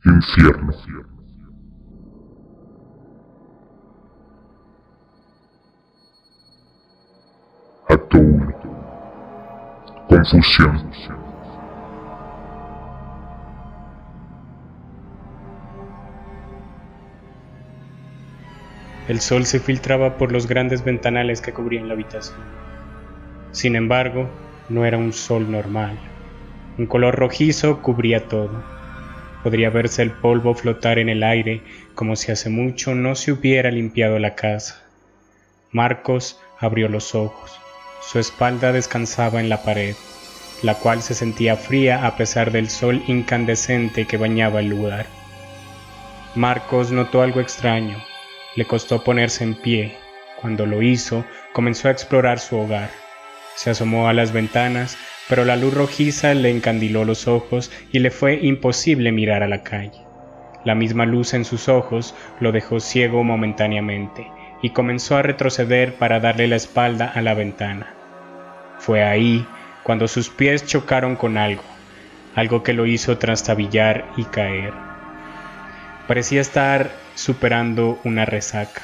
Infierno. Acto 1. Confusión. El sol se filtraba por los grandes ventanales que cubrían la habitación. Sin embargo, no era un sol normal. Un color rojizo cubría todo. Podría verse el polvo flotar en el aire como si hace mucho no se hubiera limpiado la casa. Marcos abrió los ojos. Su espalda descansaba en la pared, la cual se sentía fría a pesar del sol incandescente que bañaba el lugar. Marcos notó algo extraño. Le costó ponerse en pie. Cuando lo hizo, comenzó a explorar su hogar. Se asomó a las ventanas, pero la luz rojiza le encandiló los ojos y le fue imposible mirar a la calle. La misma luz en sus ojos lo dejó ciego momentáneamente y comenzó a retroceder para darle la espalda a la ventana. Fue ahí cuando sus pies chocaron con algo que lo hizo trastabillar y caer. Parecía estar superando una resaca.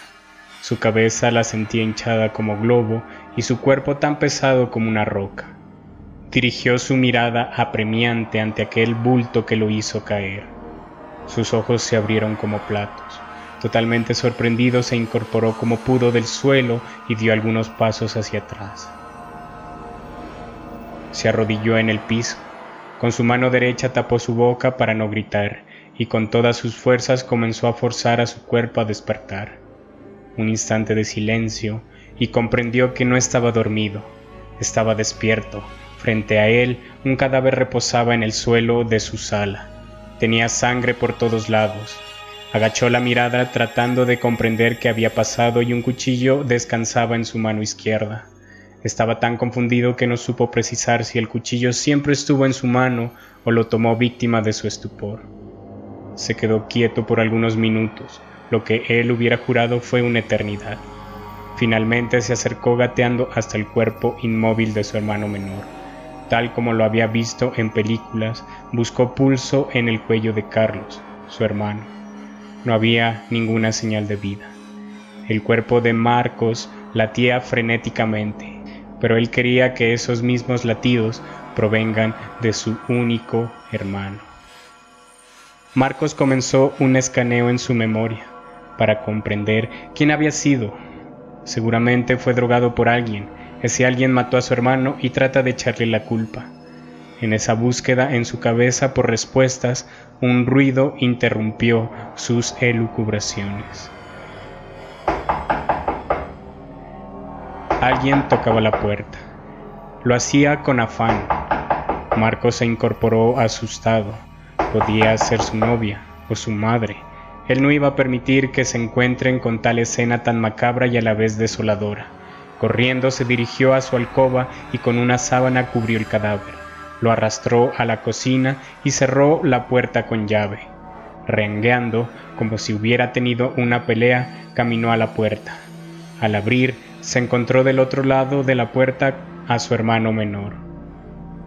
Su cabeza la sentía hinchada como globo y su cuerpo tan pesado como una roca. Dirigió su mirada apremiante ante aquel bulto que lo hizo caer. Sus ojos se abrieron como platos. Totalmente sorprendido se incorporó como pudo del suelo y dio algunos pasos hacia atrás. Se arrodilló en el piso. Con su mano derecha tapó su boca para no gritar y con todas sus fuerzas comenzó a forzar a su cuerpo a despertar. Un instante de silencio y comprendió que no estaba dormido, estaba despierto. Frente a él, un cadáver reposaba en el suelo de su sala. Tenía sangre por todos lados. Agachó la mirada tratando de comprender qué había pasado y un cuchillo descansaba en su mano izquierda. Estaba tan confundido que no supo precisar si el cuchillo siempre estuvo en su mano o lo tomó víctima de su estupor. Se quedó quieto por algunos minutos, lo que él hubiera jurado fue una eternidad. Finalmente se acercó gateando hasta el cuerpo inmóvil de su hermano menor. Tal como lo había visto en películas, buscó pulso en el cuello de Carlos, su hermano. No había ninguna señal de vida. El cuerpo de Marcos latía frenéticamente, pero él quería que esos mismos latidos provengan de su único hermano. Marcos comenzó un escaneo en su memoria para comprender quién había sido. Seguramente fue drogado por alguien. Ese alguien mató a su hermano y trata de echarle la culpa. En esa búsqueda en su cabeza por respuestas, un ruido interrumpió sus elucubraciones. Alguien tocaba la puerta. Lo hacía con afán. Marcos se incorporó asustado. Podía ser su novia o su madre. Él no iba a permitir que se encuentren con tal escena tan macabra y a la vez desoladora. Corriendo se dirigió a su alcoba y con una sábana cubrió el cadáver. Lo arrastró a la cocina y cerró la puerta con llave. Rengueando, como si hubiera tenido una pelea, caminó a la puerta. Al abrir, se encontró del otro lado de la puerta a su hermano menor,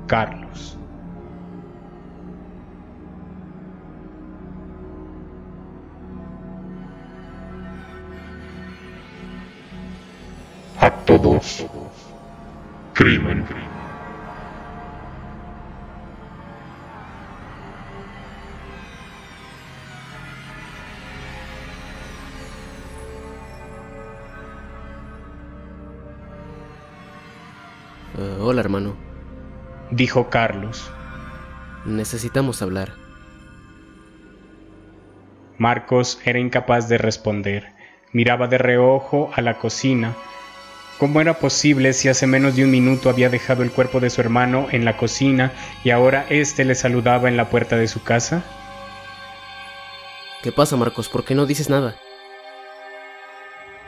Carlos. Acto 2. Crimen. Hola, hermano. Dijo Carlos. Necesitamos hablar. Marcos era incapaz de responder. Miraba de reojo a la cocina. ¿Cómo era posible si hace menos de un minuto había dejado el cuerpo de su hermano en la cocina y ahora éste le saludaba en la puerta de su casa? ¿Qué pasa, Marcos? ¿Por qué no dices nada?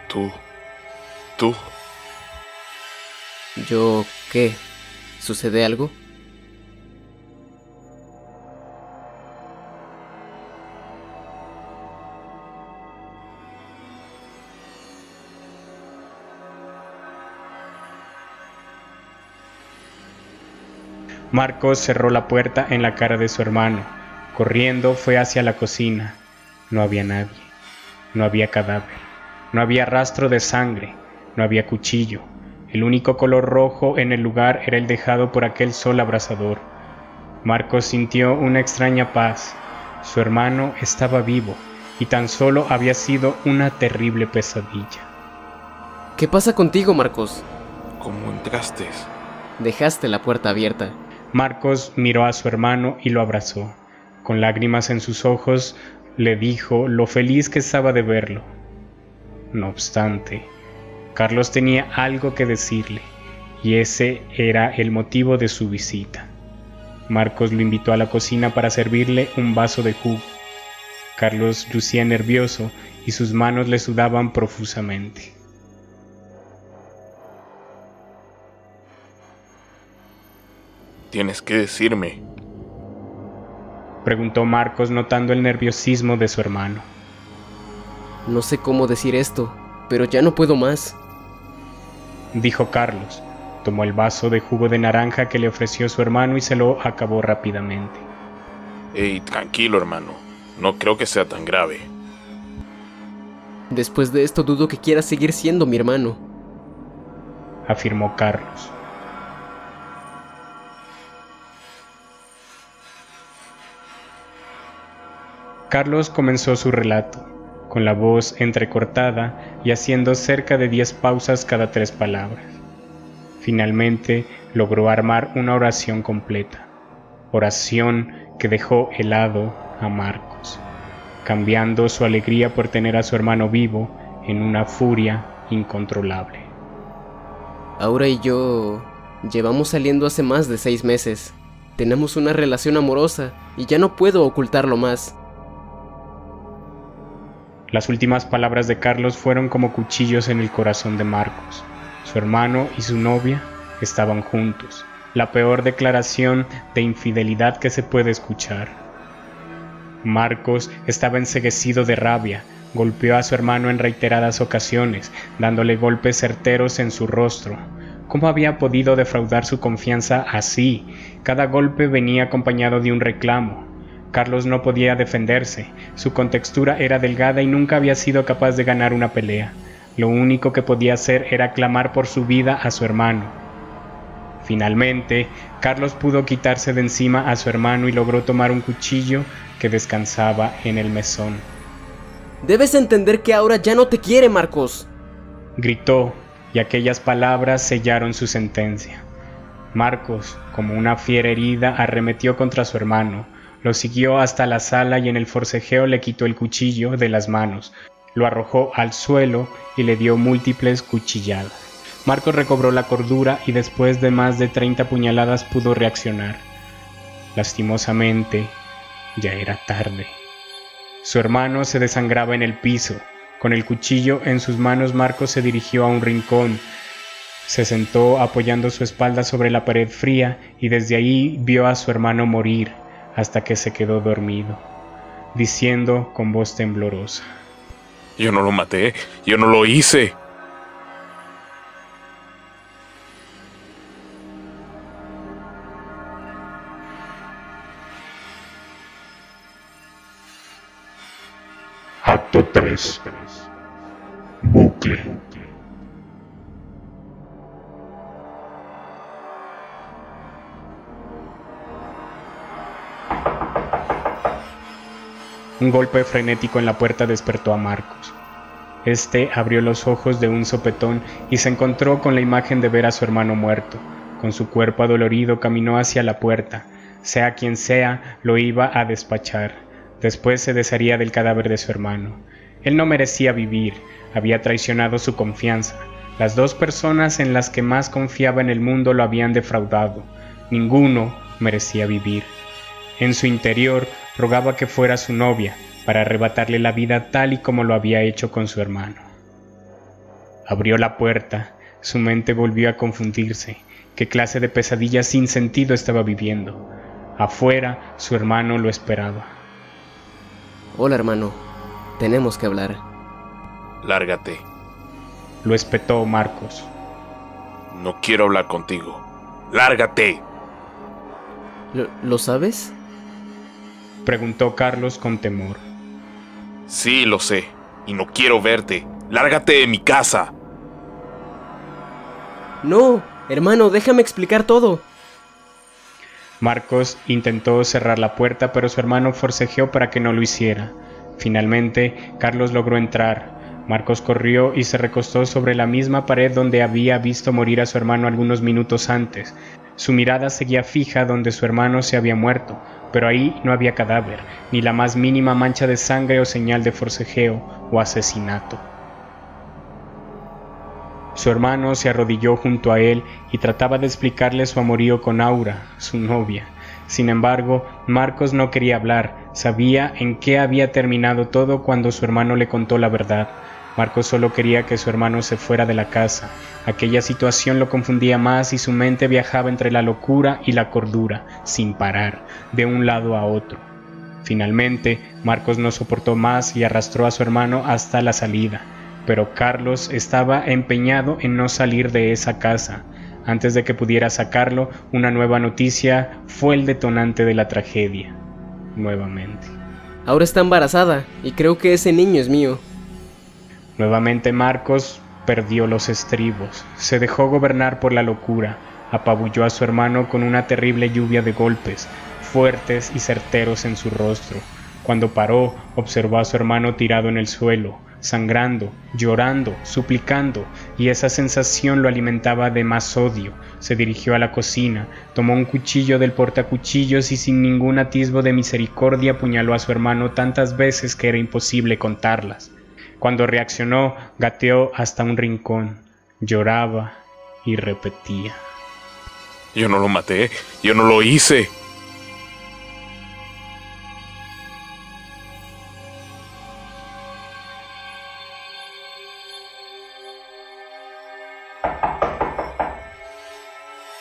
Tú. ¿Yo qué? ¿Sucede algo? Marcos cerró la puerta en la cara de su hermano. Corriendo fue hacia la cocina. No había nadie. No había cadáver. No había rastro de sangre. No había cuchillo. El único color rojo en el lugar era el dejado por aquel sol abrasador. Marcos sintió una extraña paz. Su hermano estaba vivo y tan solo había sido una terrible pesadilla. ¿Qué pasa contigo, Marcos? ¿Cómo entraste? Dejaste la puerta abierta. Marcos miró a su hermano y lo abrazó. Con lágrimas en sus ojos, le dijo lo feliz que estaba de verlo. No obstante, Carlos tenía algo que decirle, y ese era el motivo de su visita. Marcos lo invitó a la cocina para servirle un vaso de jugo. Carlos lucía nervioso y sus manos le sudaban profusamente. Tienes que decirme. Preguntó Marcos notando el nerviosismo de su hermano. No sé cómo decir esto, pero ya no puedo más. Dijo Carlos. Tomó el vaso de jugo de naranja que le ofreció su hermano y se lo acabó rápidamente. Ey, tranquilo, hermano. No creo que sea tan grave. Después de esto dudo que quieras seguir siendo mi hermano, afirmó Carlos. Carlos comenzó su relato, con la voz entrecortada y haciendo cerca de 10 pausas cada 3 palabras. Finalmente logró armar una oración completa, oración que dejó helado a Marcos, cambiando su alegría por tener a su hermano vivo en una furia incontrolable. Aura y yo llevamos saliendo hace más de 6 meses. Tenemos una relación amorosa y ya no puedo ocultarlo más. Las últimas palabras de Carlos fueron como cuchillos en el corazón de Marcos. Su hermano y su novia estaban juntos, la peor declaración de infidelidad que se puede escuchar. Marcos estaba enceguecido de rabia, golpeó a su hermano en reiteradas ocasiones, dándole golpes certeros en su rostro. ¿Cómo había podido defraudar su confianza así? Cada golpe venía acompañado de un reclamo. Carlos no podía defenderse, su contextura era delgada y nunca había sido capaz de ganar una pelea. Lo único que podía hacer era clamar por su vida a su hermano. Finalmente, Carlos pudo quitarse de encima a su hermano y logró tomar un cuchillo que descansaba en el mesón. Debes entender que Aura ya no te quiere, Marcos, gritó, y aquellas palabras sellaron su sentencia. Marcos, como una fiera herida, arremetió contra su hermano. Lo siguió hasta la sala y en el forcejeo le quitó el cuchillo de las manos, lo arrojó al suelo y le dio múltiples cuchilladas. Marcos recobró la cordura y después de más de 30 puñaladas pudo reaccionar. Lastimosamente, ya era tarde. Su hermano se desangraba en el piso. Con el cuchillo en sus manos, Marcos se dirigió a un rincón. Se sentó apoyando su espalda sobre la pared fría y desde ahí vio a su hermano morir hasta que se quedó dormido, diciendo con voz temblorosa: Yo no lo maté, yo no lo hice. Acto 3. Bucle. Un golpe frenético en la puerta despertó a Marcos. Este abrió los ojos de un sopetón y se encontró con la imagen de ver a su hermano muerto. Con su cuerpo adolorido caminó hacia la puerta. Sea quien sea, lo iba a despachar. Después se desharía del cadáver de su hermano. Él no merecía vivir, había traicionado su confianza. Las 2 personas en las que más confiaba en el mundo lo habían defraudado. Ninguno merecía vivir. En su interior rogaba que fuera su novia, para arrebatarle la vida tal y como lo había hecho con su hermano. Abrió la puerta, su mente volvió a confundirse. ¿Qué clase de pesadilla sin sentido estaba viviendo? Afuera, su hermano lo esperaba. Hola, hermano. Tenemos que hablar. Lárgate. Lo espetó Marcos. No quiero hablar contigo. ¡Lárgate! ¿Lo sabes? preguntó Carlos con temor. Sí, lo sé, y no quiero verte. ¡Lárgate de mi casa! No, hermano, déjame explicar todo. Marcos intentó cerrar la puerta, pero su hermano forcejeó para que no lo hiciera. Finalmente, Carlos logró entrar. Marcos corrió y se recostó sobre la misma pared donde había visto morir a su hermano algunos minutos antes. Su mirada seguía fija donde su hermano se había muerto, pero ahí no había cadáver, ni la más mínima mancha de sangre o señal de forcejeo o asesinato. Su hermano se arrodilló junto a él y trataba de explicarle su amorío con Aura, su novia. Sin embargo, Marcos no quería hablar, sabía en qué había terminado todo cuando su hermano le contó la verdad. Marcos solo quería que su hermano se fuera de la casa. Aquella situación lo confundía más y su mente viajaba entre la locura y la cordura, sin parar, de un lado a otro. Finalmente, Marcos no soportó más y arrastró a su hermano hasta la salida. Pero Carlos estaba empeñado en no salir de esa casa. Antes de que pudiera sacarlo, una nueva noticia fue el detonante de la tragedia. Nuevamente. Aura está embarazada y creo que ese niño es mío. Nuevamente Marcos perdió los estribos. Se dejó gobernar por la locura. Apabulló a su hermano con una terrible lluvia de golpes, fuertes y certeros en su rostro. Cuando paró, observó a su hermano tirado en el suelo, sangrando, llorando, suplicando, y esa sensación lo alimentaba de más odio. Se dirigió a la cocina, tomó un cuchillo del portacuchillos y sin ningún atisbo de misericordia apuñaló a su hermano tantas veces que era imposible contarlas. Cuando reaccionó, gateó hasta un rincón, lloraba y repetía: Yo no lo maté, yo no lo hice.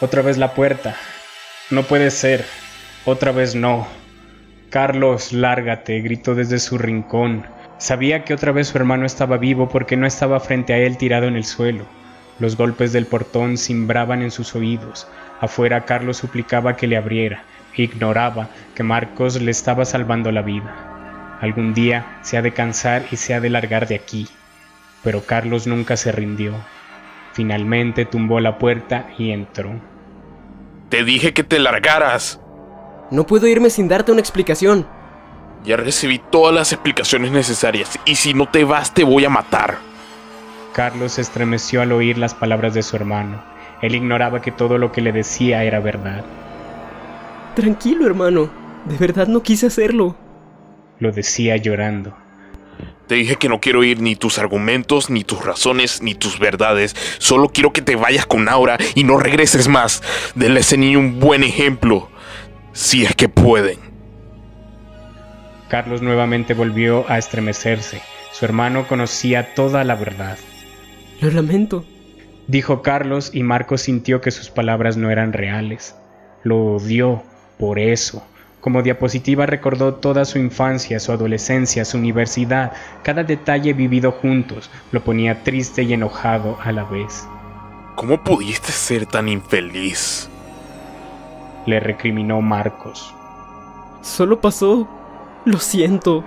Otra vez la puerta. No puede ser. Otra vez no. Carlos, lárgate, gritó desde su rincón. Sabía que otra vez su hermano estaba vivo porque no estaba frente a él tirado en el suelo. Los golpes del portón cimbraban en sus oídos. Afuera Carlos suplicaba que le abriera. Ignoraba que Marcos le estaba salvando la vida. Algún día se ha de cansar y se ha de largar de aquí. Pero Carlos nunca se rindió. Finalmente tumbó la puerta y entró. Te dije que te largaras. No puedo irme sin darte una explicación. Ya recibí todas las explicaciones necesarias y si no te vas te voy a matar. Carlos se estremeció al oír las palabras de su hermano. Él ignoraba que todo lo que le decía era verdad. Tranquilo, hermano. De verdad no quise hacerlo. Lo decía llorando. Te dije que no quiero oír ni tus argumentos, ni tus razones, ni tus verdades. Solo quiero que te vayas con Aura y no regreses más. Denle a ese niño un buen ejemplo, si es que pueden. Carlos nuevamente volvió a estremecerse. Su hermano conocía toda la verdad. Lo lamento, dijo Carlos, y Marcos sintió que sus palabras no eran reales. Lo odió por eso. Como diapositiva recordó toda su infancia, su adolescencia, su universidad, cada detalle vivido juntos. Lo ponía triste y enojado a la vez. ¿Cómo pudiste ser tan infeliz?, le recriminó Marcos. Solo pasó. Lo siento.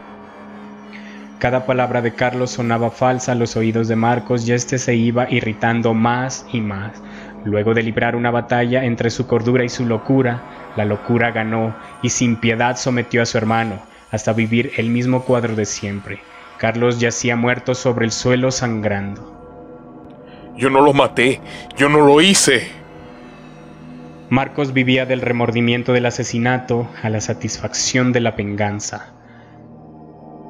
Cada palabra de Carlos sonaba falsa a los oídos de Marcos y este se iba irritando más y más. Luego de librar una batalla entre su cordura y su locura, la locura ganó y sin piedad sometió a su hermano, hasta vivir el mismo cuadro de siempre. Carlos yacía muerto sobre el suelo sangrando. Yo no lo maté, yo no lo hice. Marcos vivía del remordimiento del asesinato a la satisfacción de la venganza.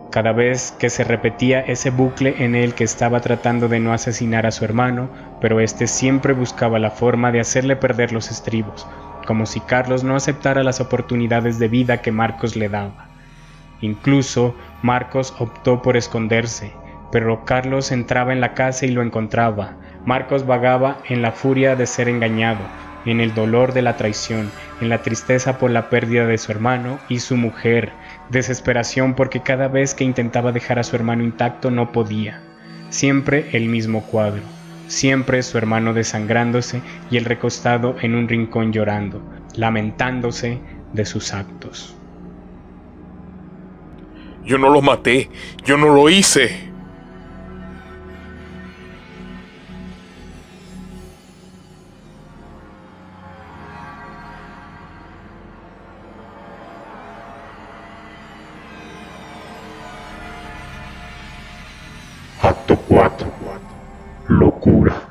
Cada vez que se repetía ese bucle en el que estaba tratando de no asesinar a su hermano, pero este siempre buscaba la forma de hacerle perder los estribos, como si Carlos no aceptara las oportunidades de vida que Marcos le daba. Incluso Marcos optó por esconderse, pero Carlos entraba en la casa y lo encontraba. Marcos vagaba en la furia de ser engañado, en el dolor de la traición, en la tristeza por la pérdida de su hermano y su mujer, desesperación porque cada vez que intentaba dejar a su hermano intacto no podía. Siempre el mismo cuadro, siempre su hermano desangrándose y él recostado en un rincón llorando, lamentándose de sus actos. Yo no lo maté. Yo no lo hice. Acto 4. Locura.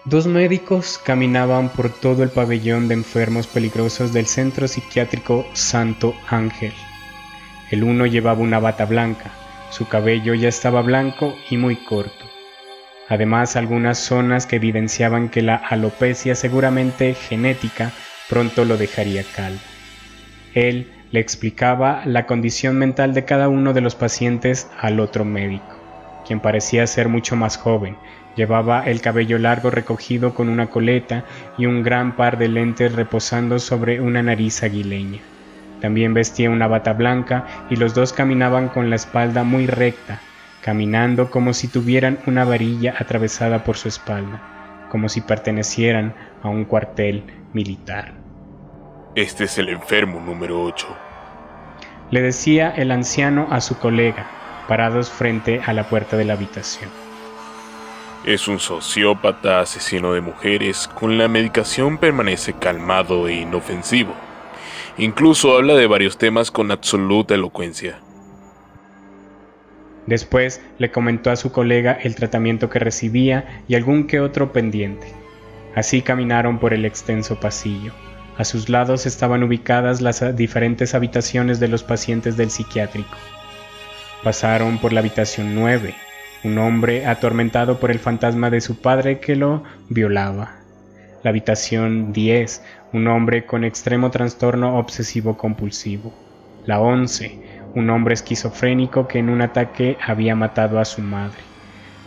Dos médicos caminaban por todo el pabellón de enfermos peligrosos del centro psiquiátrico Santo Ángel. El uno llevaba una bata blanca, su cabello ya estaba blanco y muy corto. Además, algunas zonas que evidenciaban que la alopecia, seguramente genética, pronto lo dejaría calvo. Él le explicaba la condición mental de cada uno de los pacientes al otro médico, quien parecía ser mucho más joven. Llevaba el cabello largo recogido con una coleta y un gran par de lentes reposando sobre una nariz aguileña. También vestía una bata blanca y los dos caminaban con la espalda muy recta, caminando como si tuvieran una varilla atravesada por su espalda, como si pertenecieran a un cuartel militar. Este es el enfermo número 8. Le decía el anciano a su colega, parados frente a la puerta de la habitación. Es un sociópata asesino de mujeres. Con la medicación permanece calmado e inofensivo. Incluso habla de varios temas con absoluta elocuencia. Después le comentó a su colega el tratamiento que recibía y algún que otro pendiente. Así caminaron por el extenso pasillo. A sus lados estaban ubicadas las diferentes habitaciones de los pacientes del psiquiátrico. Pasaron por la habitación 9, un hombre atormentado por el fantasma de su padre que lo violaba. La habitación 10, un hombre con extremo trastorno obsesivo-compulsivo. La 11, un hombre esquizofrénico que en un ataque había matado a su madre.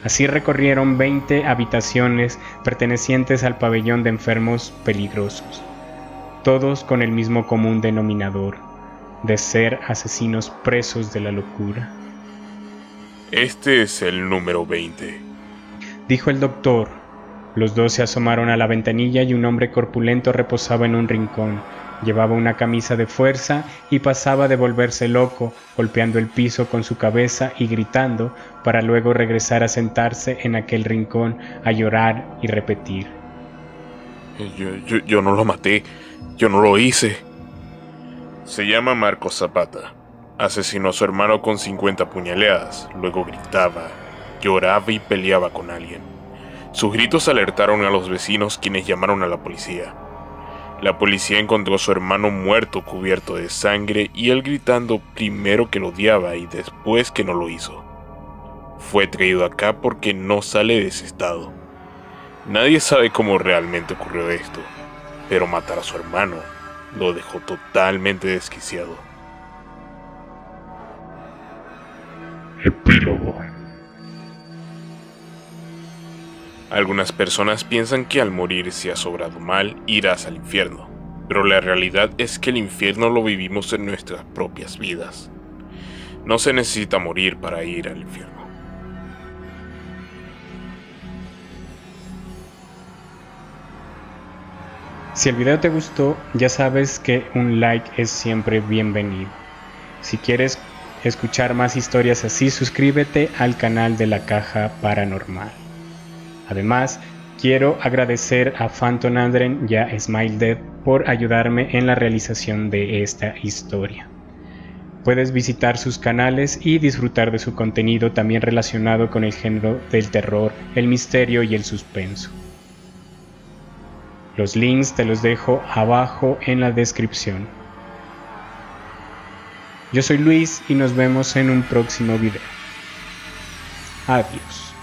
Así recorrieron 20 habitaciones pertenecientes al pabellón de enfermos peligrosos, todos con el mismo común denominador, de ser asesinos presos de la locura. Este es el número 20, dijo el doctor. Los dos se asomaron a la ventanilla y un hombre corpulento reposaba en un rincón. Llevaba una camisa de fuerza y pasaba de volverse loco, golpeando el piso con su cabeza y gritando, para luego regresar a sentarse en aquel rincón a llorar y repetir: Yo no lo maté. Yo no lo hice. Se llama Marcos Zapata. Asesinó a su hermano con 50 puñaladas. Luego gritaba, lloraba y peleaba con alguien. Sus gritos alertaron a los vecinos, quienes llamaron a la policía. La policía encontró a su hermano muerto, cubierto de sangre, y él gritando primero que lo odiaba y después que no lo hizo. Fue traído acá porque no sale de ese estado. Nadie sabe cómo realmente ocurrió esto, pero matar a su hermano lo dejó totalmente desquiciado. Epílogo. Algunas personas piensan que al morir si has obrado mal, irás al infierno, pero la realidad es que el infierno lo vivimos en nuestras propias vidas. No se necesita morir para ir al infierno. Si el video te gustó, ya sabes que un like es siempre bienvenido. Si quieres escuchar más historias así, suscríbete al canal de La Caja Paranormal. Además, quiero agradecer a Phantom Andren y a Smile Dead por ayudarme en la realización de esta historia. Puedes visitar sus canales y disfrutar de su contenido también relacionado con el género del terror, el misterio y el suspenso. Los links te los dejo abajo en la descripción. Yo soy Luis y nos vemos en un próximo video. Adiós.